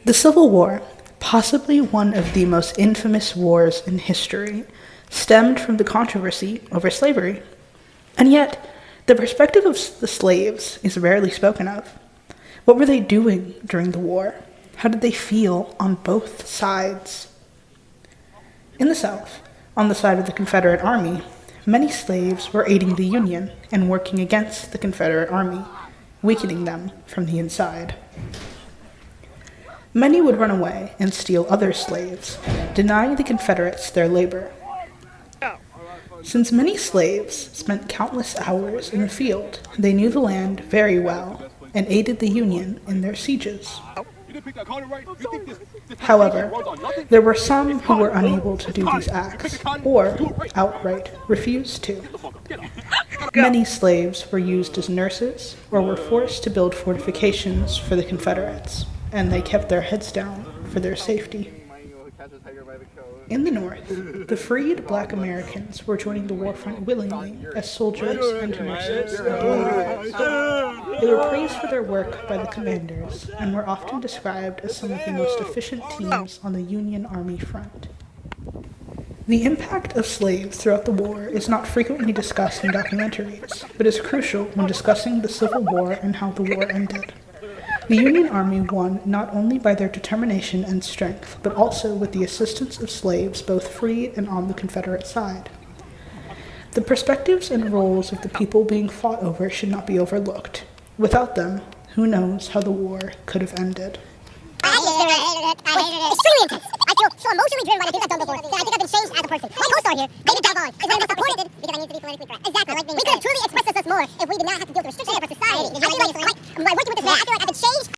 The Civil War, possibly one of the most infamous wars in history, stemmed from the controversy over slavery. And yet, the perspective of the slaves is rarely spoken of. What were they doing during the war? How did they feel on both sides? In the South, on the side of the Confederate Army, many slaves were aiding the Union and working against the Confederate Army, weakening them from the inside. Many would run away and steal other slaves, denying the Confederates their labor. Since many slaves spent countless hours in the field, they knew the land very well and aided the Union in their sieges. However, there were some who were unable to do these acts, or outright refused to. Many slaves were used as nurses or were forced to build fortifications for the Confederates, and they kept their heads down for their safety. In the North, the freed Black Americans were joining the war front willingly as soldiers and nurses and laborers. They were praised for their work by the commanders and were often described as some of the most efficient teams on the Union Army front. The impact of slaves throughout the war is not frequently discussed in documentaries, but is crucial when discussing the Civil War and how the war ended. The Union Army won not only by their determination and strength, but also with the assistance of slaves both freed and on the Confederate side. The perspectives and roles of the people being fought over should not be overlooked. Without them, who knows how the war could have ended. Extremely intense. I feel so emotionally driven by the things I've done before that I think I've been changed as a person. My co-star here, David Dalgon, is very much supported because I need to be politically correct. Exactly. We could have truly expressed ourselves more if we did not have to deal with the restrictions of our society. I feel like working with this man, I feel like I could change